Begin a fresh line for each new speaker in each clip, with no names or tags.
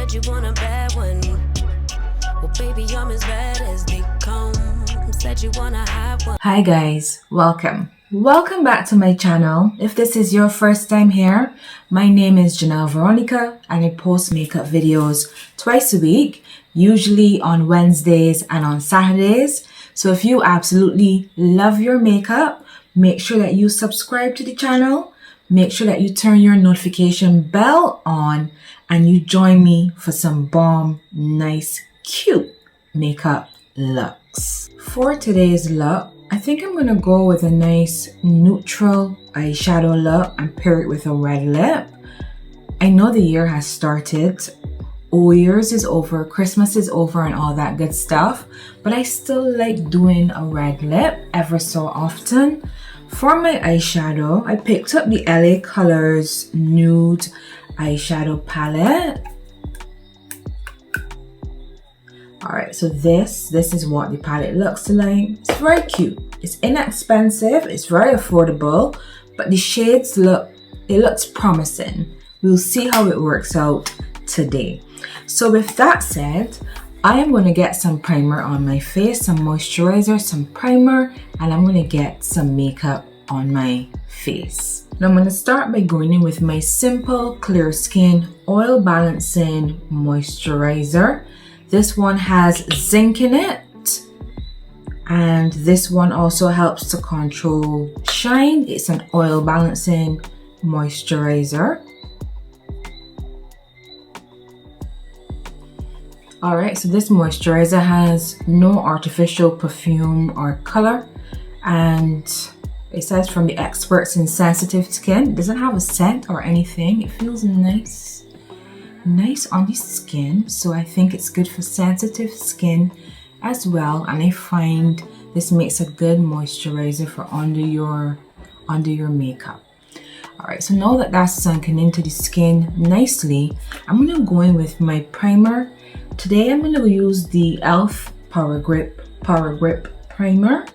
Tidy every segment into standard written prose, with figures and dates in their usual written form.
said you want a bad one. Well, baby, I'm as bad as they come. Said you wanna have one.
Hi guys, welcome back to my channel. If this is your first time here, my name is Janelle Veronica and I post makeup videos twice a week, usually on Wednesdays and on Saturdays. So if you absolutely love your makeup, make sure that you subscribe to the channel, make sure that you turn your notification bell on, and you join me for some bomb, nice, cute makeup looks. For today's look, I think I'm gonna go with a nice neutral eyeshadow look and pair it with a red lip. I know the year has started, New Year's is over, Christmas is over and all that good stuff, but I still like doing a red lip ever so often. For my eyeshadow, I picked up the LA Colors Nude eyeshadow palette. Alright, so this is what the palette looks like. It's very cute. It's inexpensive, it's very affordable, but the shades looks promising. We'll see how it works out today. So with that said, I am going to get some primer on my face, some moisturizer, some primer, and I'm going to get some makeup on my face. Now I'm going to start by going in with my simple clear skin oil balancing moisturizer. This one has zinc in it, and this one also helps to control shine. It's an oil balancing moisturizer. Alright, so this moisturizer has no artificial perfume or color, and it says from the experts in sensitive skin. It doesn't have a scent or anything. It feels nice on the skin, so I think it's good for sensitive skin as well, and I find this makes a good moisturizer for under your makeup. Alright, so now that that's sunken into the skin nicely, I'm going to go in with my primer. Today I'm going to use the e.l.f. Power Grip primer.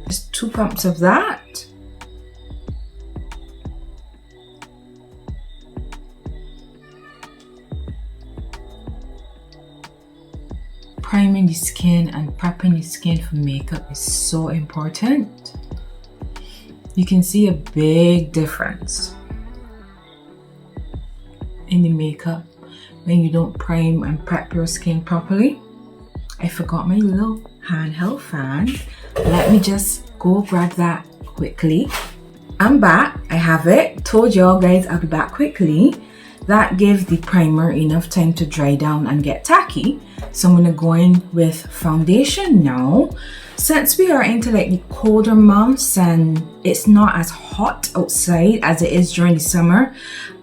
Just 2 pumps of that. Priming the skin and prepping the skin for makeup is so important. You can see a big difference in the makeup when you don't prime and prep your skin properly. I forgot my little handheld fan. Let me just go grab that quickly. I'm back. I have it. Told y'all guys I'll be back quickly. That gives the primer enough time to dry down and get tacky. So I'm gonna go in with foundation now. Since we are into like the colder months and it's not as hot outside as it is during the summer,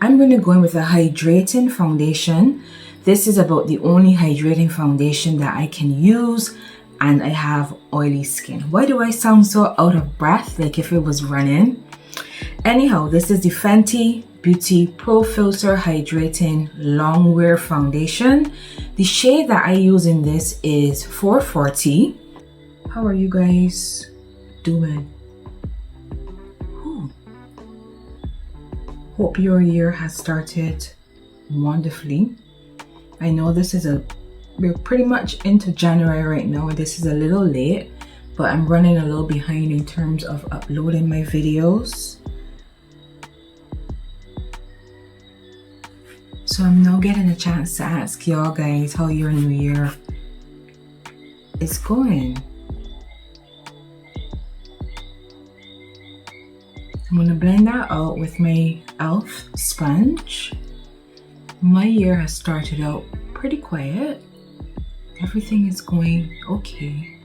I'm gonna go in with a hydrating foundation. This is about the only hydrating foundation that I can use, and I have oily skin. Why do I sound so out of breath, like if it was running? Anyhow, this is the Fenty Beauty Pro Filt'r Hydrating Longwear Foundation. The shade that I use in this is 440. How are you guys doing? Hope your year has started wonderfully. I know we're pretty much into January right now, and this is a little late, but I'm running a little behind in terms of uploading my videos. So I'm now getting a chance to ask y'all guys how your new year is going. I'm gonna blend that out with my e.l.f. sponge. My year has started out pretty quiet. Everything is going okay.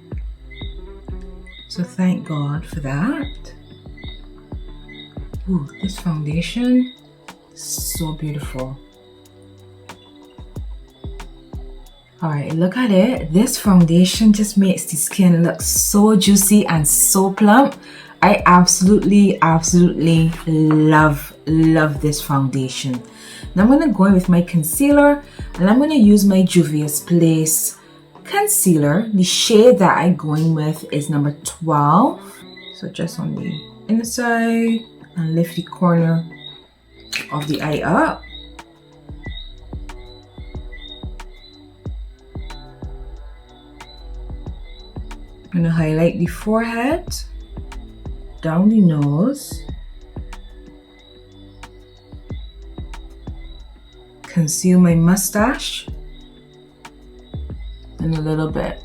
So thank God for that. Ooh, this foundation is so beautiful. Alright, look at it. This foundation just makes the skin look so juicy and so plump. I absolutely love this foundation. Now I'm going to go in with my concealer, and I'm going to use my Juvia's Place concealer. The shade that I'm going with is number 12. So just on the inside, and lift the corner of the eye up. I'm gonna highlight the forehead, down the nose, conceal my mustache, and a little bit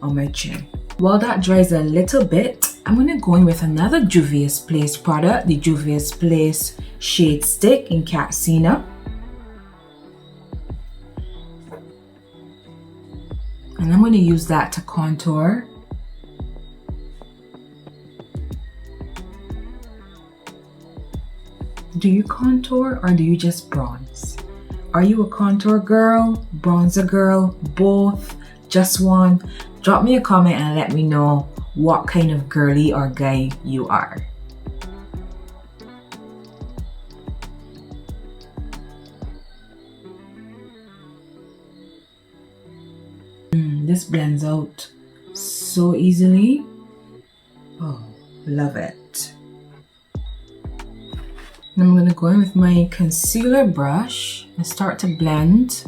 on my chin. While that dries a little bit, I'm gonna go in with another Juvia's Place product, the Juvia's Place Shade Stick in Katsina. And I'm gonna use that to contour. Do you contour or do you just bronze? Are you a contour girl, bronzer girl, both, just one? Drop me a comment and let me know what kind of girly or guy you are. This blends out so easily. Oh, love it. Now I'm going to go in with my concealer brush and start to blend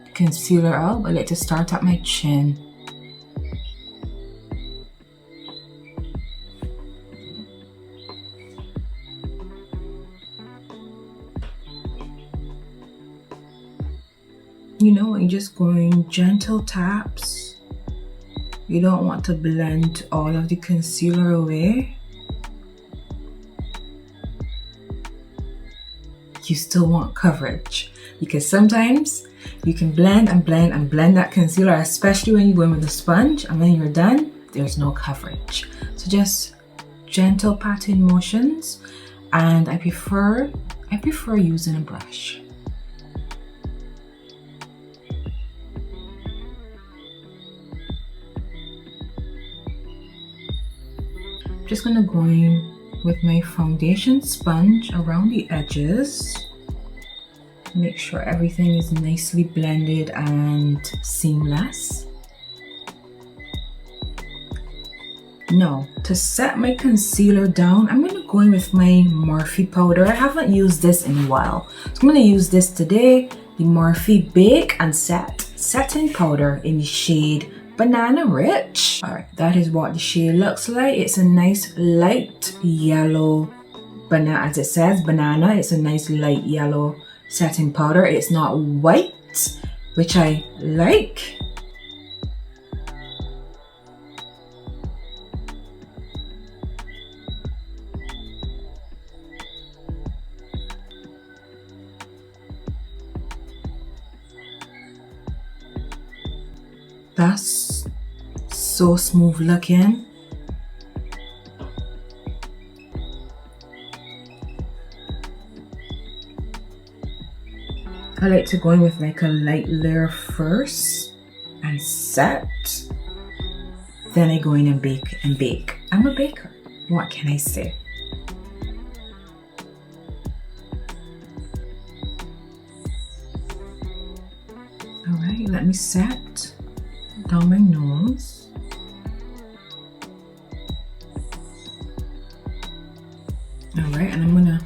the concealer out. I like to start at my chin. You know, you're just going gentle taps. You don't want to blend all of the concealer away. You still want coverage, because sometimes you can blend and blend and blend that concealer, especially when you're going with a sponge, and when you're done, there's no coverage. So just gentle patting motions, and I prefer using a brush. Just gonna go in with my foundation sponge around the edges. Make sure everything is nicely blended and seamless. Now, to set my concealer down, I'm gonna go in with my Morphe powder. I haven't used this in a while, so I'm gonna use this today. The Morphe Bake and Set Setting Powder in the shade Banana Rich. All right, that is what the shade looks like. It's a nice light yellow banana, as it says, banana. It's a nice light yellow setting powder. It's not white, which I like. That's so smooth looking. I like to go in with like a light layer first and set. Then I go in and bake and bake. I'm a baker. What can I say? All right, let me set down my nose. All right, and I'm gonna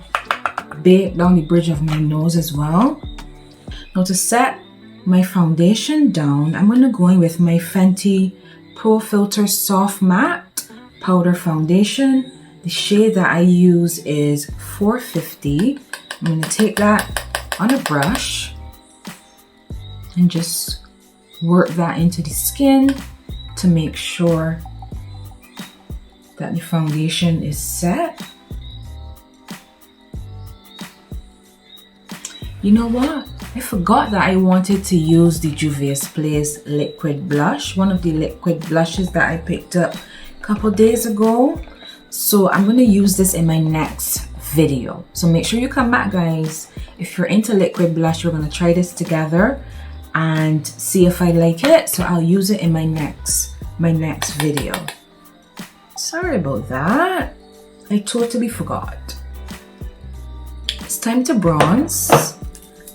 bake down the bridge of my nose as well. Now to set my foundation down, I'm gonna go in with my Fenty Pro Filt'r Soft Matte Powder Foundation. The shade that I use is 450. I'm gonna take that on a brush and just work that into the skin to make sure that the foundation is set. You know what? I forgot that I wanted to use the Juvia's Place liquid blush, one of the liquid blushes that I picked up a couple days ago. So I'm going to use this in my next video. So make sure you come back, guys. If you're into liquid blush, we're going to try this together and see if I like it. So I'll use it in my next video. Sorry about that. I totally forgot. It's time to bronze,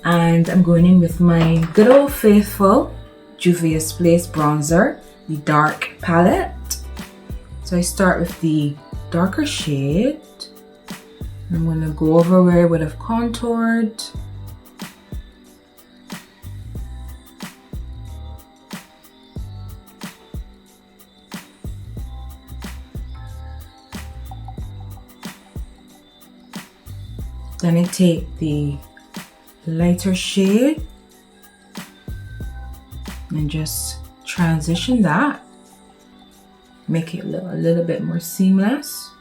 and I'm going in with my good old faithful Juvia's Place bronzer, the dark palette. So I start with the darker shade. I'm going to go over where I would have contoured. Then I take the lighter shade and just transition that, make it look a little bit more seamless.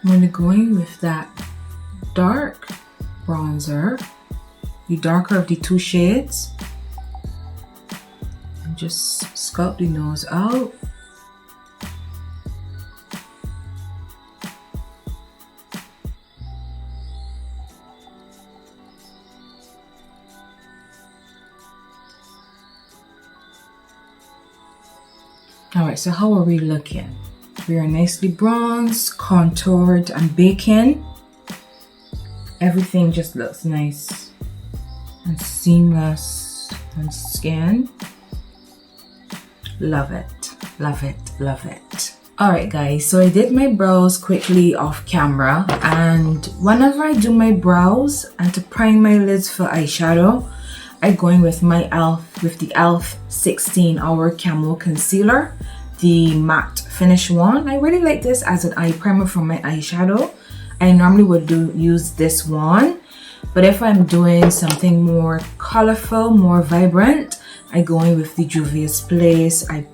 I'm going to go in with that dark bronzer, the darker of the two shades, and just sculpt the nose out. Alright, so how are we looking? We are nicely bronzed, contoured, and baking. Everything just looks nice and seamless on skin. Love it, love it, love it. Alright guys, so I did my brows quickly off camera, and whenever I do my brows and to prime my lids for eyeshadow, I go in with my e.l.f. with the e.l.f. 16-hour Camo Concealer, the matte finish one. I really like this as an eye primer for my eyeshadow. I normally would use this one, but if I'm doing something more colorful, more vibrant, I go in with the Juvia's Place Eye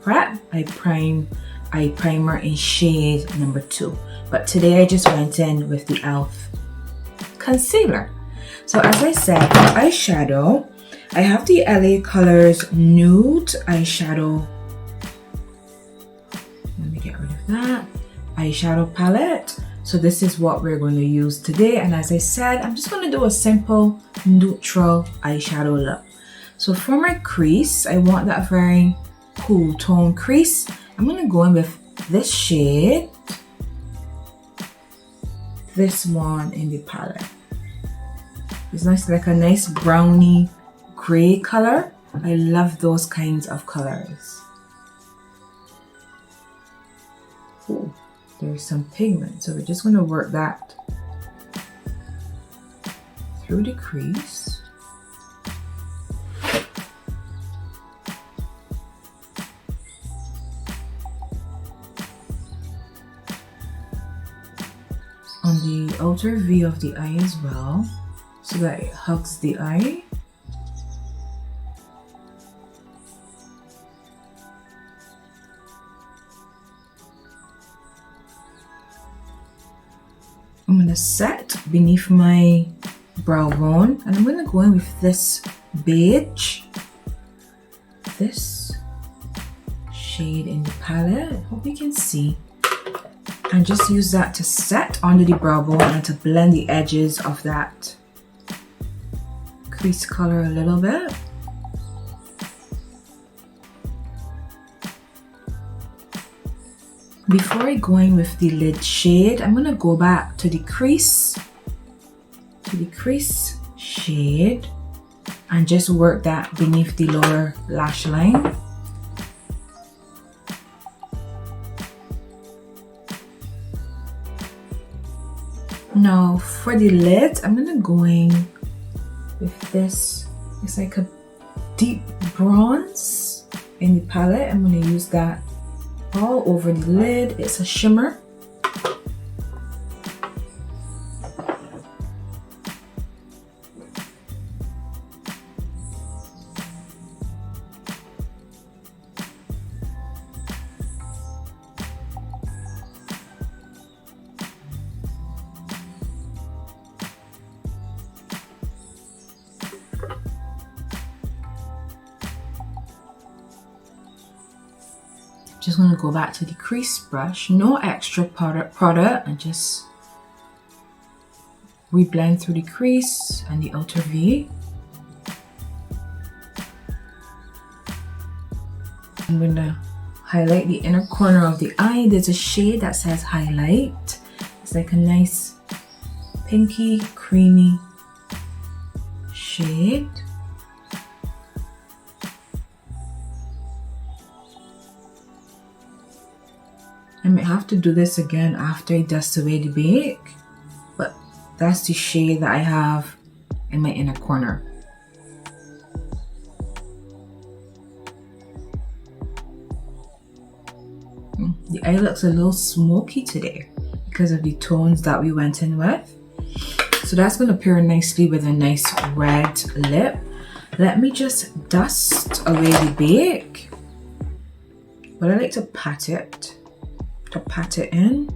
Primer in shade number 2. But today I just went in with the e.l.f. concealer. So as I said, for eyeshadow, I have the LA Colors Nude eyeshadow. Let me get rid of that. Eyeshadow palette. So this is what we're going to use today. And as I said, I'm just going to do a simple neutral eyeshadow look. So for my crease, I want that very cool tone crease. I'm going to go in with this shade. This one in the palette. It's nice, like a nice brownie gray color. I love those kinds of colors. Ooh, there's some pigment, so we're just going to work that through the crease. On the outer V of the eye as well, so that it hugs the eye. I'm going to set beneath my brow bone, and I'm going to go in with this beige, this shade in the palette. Hope you can see. And just use that to set under the brow bone and to blend the edges of that crease color a little bit. Before I go in with the lid shade, I'm going to go back to the crease shade and just work that beneath the lower lash line. Now for the lid, I'm going to go in with this. It's like a deep bronze in the palette. I'm going to use that all over the lid. It's a shimmer. Just going to go back to the crease brush, no extra product, and just reblend through the crease and the outer V. I'm going to highlight the inner corner of the eye. There's a shade that says highlight. It's like a nice pinky, creamy shade. I might have to do this again after I dust away the bake, but that's the shade that I have in my inner corner. The eye looks a little smoky today because of the tones that we went in with. So that's going to pair nicely with a nice red lip. Let me just dust away the bake. But I like to pat it in.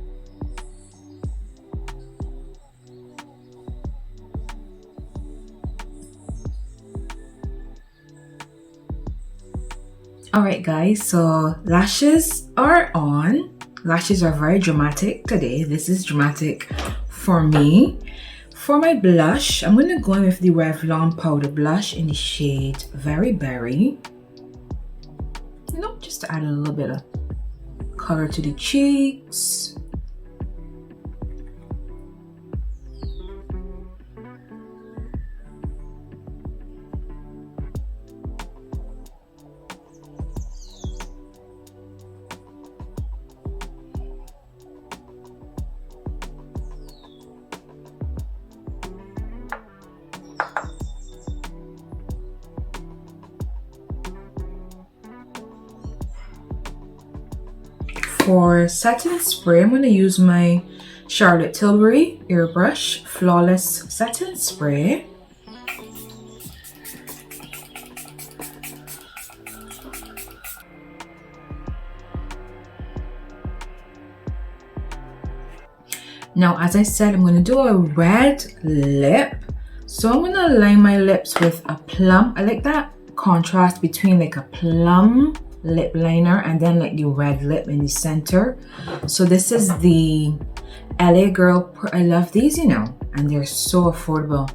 Alright guys, so lashes are on. Lashes are very dramatic today. This is dramatic for me. For my blush, I'm going to go in with the Revlon powder blush in the shade Very Berry. You know, just to add a little bit of color to the cheeks. For setting spray, I'm going to use my Charlotte Tilbury Airbrush Flawless Setting Spray. Now, as I said, I'm going to do a red lip. So I'm going to line my lips with a plum. I like that contrast between like a plum lip liner and then like the red lip in the center. So this is the LA Girl. I love these, you know, and they're so affordable.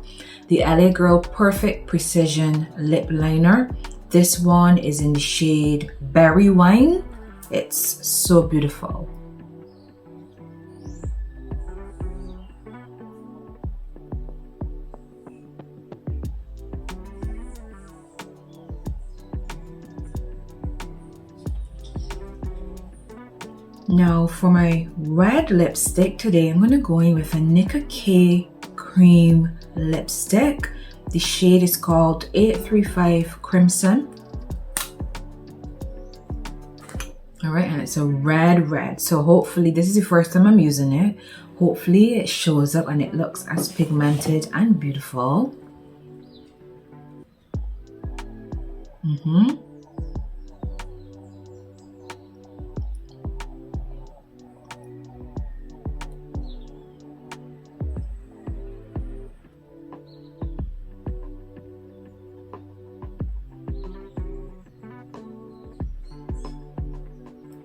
The LA Girl Perfect Precision Lip Liner. This one is in the shade Berry Wine. It's so beautiful. Now for my red lipstick today, I'm going to go in with a Nicka K Cream lipstick. The shade is called 835 Crimson. Alright, and it's a red. So hopefully, this is the first time I'm using it. Hopefully it shows up and it looks as pigmented and beautiful.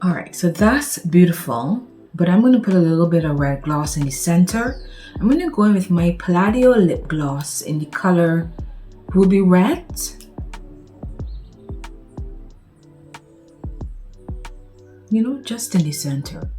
Alright, so that's beautiful, but I'm going to put a little bit of red gloss in the center. I'm going to go in with my Palladio lip gloss in the color Ruby Red. You know, just in the center.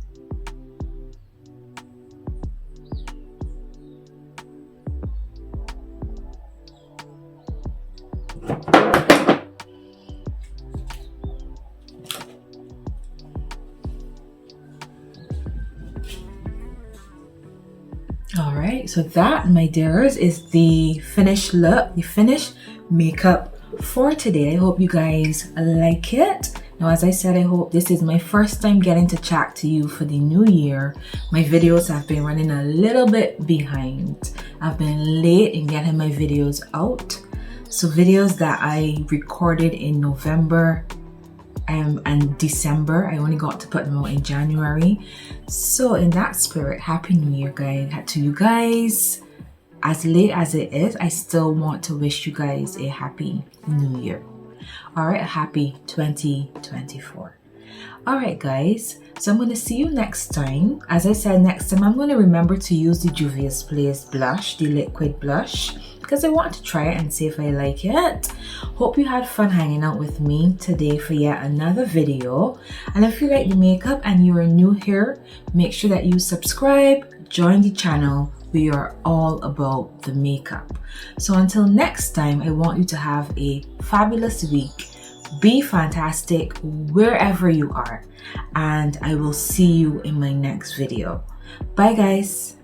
Alright, so that, my dears, is the finished look, the finished makeup for today. I hope you guys like it. Now, as I said, I hope this is my first time getting to chat to you for the new year. My videos have been running a little bit behind. I've been late in getting my videos out. So videos that I recorded in November and December, I only got to put them out in January. So in that spirit, Happy New Year, guys, to you guys. As late as it is, I still want to wish you guys a Happy New Year. Alright, a happy 2024. Alright guys, so I'm going to see you next time. As I said, next time I'm going to remember to use the Juvia's Place blush, the liquid blush, because I want to try it and see if I like it. Hope you had fun hanging out with me today for yet another video. And if you like the makeup and you are new here, make sure that you subscribe, join the channel. We are all about the makeup. So until next time, I want you to have a fabulous week. Be fantastic wherever you are. And I will see you in my next video. Bye guys.